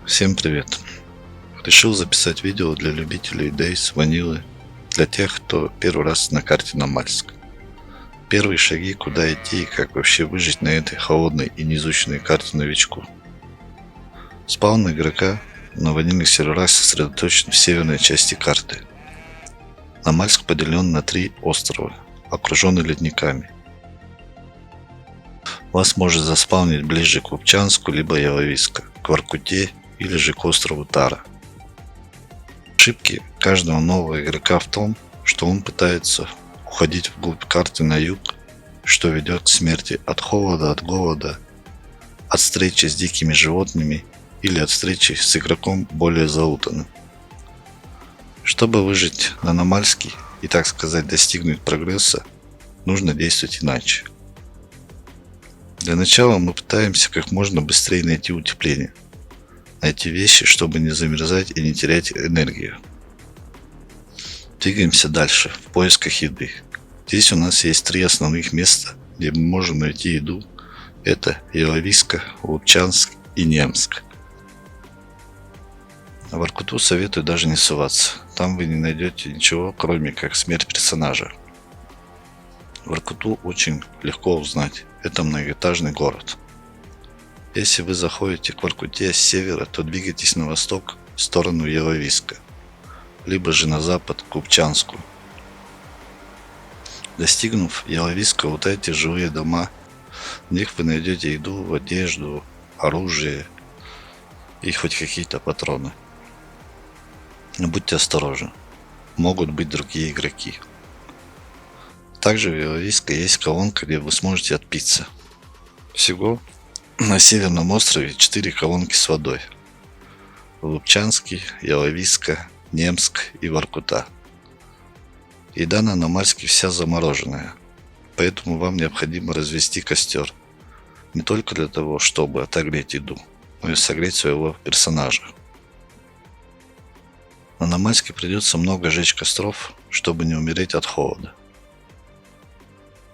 Всем привет! Решил записать видео для любителей Days ванилы, для тех, кто первый раз на карте Намальск. Первые шаги, куда идти и как вообще выжить на этой холодной и неизученной карте новичку. Спаун игрока на ванильных серверах сосредоточен в северной части карты. Намальск поделен на 3 острова, окруженный ледниками. Вас может заспаунить ближе к Купчанску либо Яловиску, к Воркуте или же к острову Тара. Ошибки каждого нового игрока в том, что он пытается уходить вглубь карты на юг, что ведет к смерти от холода, от голода, от встречи с дикими животными или от встречи с игроком более заутанным. Чтобы выжить на Намальске и, так сказать, достигнуть прогресса, нужно действовать иначе. Для начала мы пытаемся как можно быстрее найти утепление. Найти вещи, чтобы не замерзать и не терять энергию. Двигаемся дальше в поисках еды. Здесь у нас есть 3 основных места, где мы можем найти еду. Это Яловиска, Лупчанск и Немск. В Воркуту советую даже не соваться. Там вы не найдете ничего, кроме как смерть персонажа. Воркуту очень легко узнать. Это многоэтажный город. Если вы заходите к Воркуте с севера, то двигайтесь на восток в сторону Яловиска, либо же на запад к Купчанску. Достигнув Яловиска, лутайте жилые дома. В них вы найдете еду, одежду, оружие и хоть какие-то патроны. Но будьте осторожны, могут быть другие игроки. Также в Яловиске есть колонка, где вы сможете отпиться. Всего на северном острове 4 колонки с водой. Лупчанский, Яловиска, Немск и Воркута. Еда на Намальске вся замороженная, поэтому вам необходимо развести костер. Не только для того, чтобы отогреть еду, но и согреть своего персонажа. На Намальске придется много жечь костров, чтобы не умереть от холода.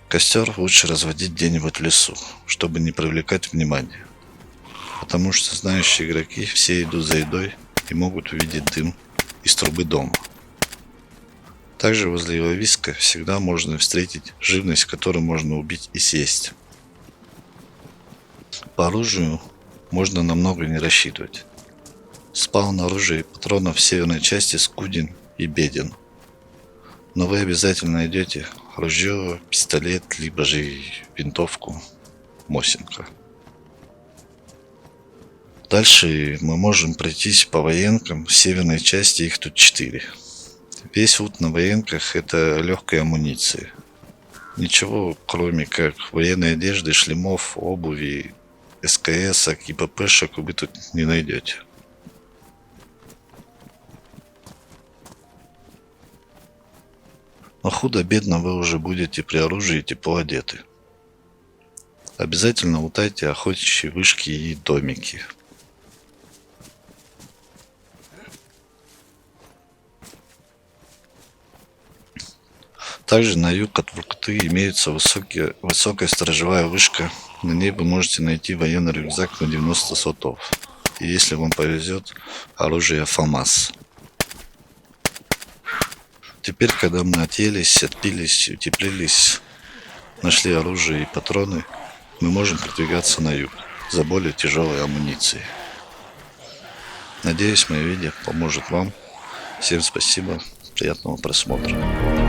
Костер лучше разводить где-нибудь в лесу, чтобы не привлекать внимание, потому что знающие игроки все идут за едой и могут увидеть дым из трубы дома. Также возле Яловиска всегда можно встретить живность, которую можно убить и съесть. По оружию можно на много не рассчитывать. Спаун оружия и патронов в северной части скуден и беден. Но вы обязательно найдете ружье, пистолет, либо же винтовку Мосинка. Дальше мы можем пройтись по военкам в северной части, их тут 4. Весь лут на военках это легкая амуниция. Ничего, кроме как военной одежды, шлемов, обуви, СКС и ППшек вы тут не найдете. Но худо-бедно вы уже будете при оружии и тепло одеты. Обязательно лутайте охотничьи вышки и домики. Также на юг от Воркуты имеется высокая сторожевая вышка. На ней вы можете найти военный рюкзак на 90 слотов. И если вам повезет, оружие ФАМАС. Теперь, когда мы отъелись, отпились, утеплились, нашли оружие и патроны, мы можем продвигаться на юг за более тяжелой амуницией. Надеюсь, мое видео поможет вам. Всем спасибо, приятного просмотра.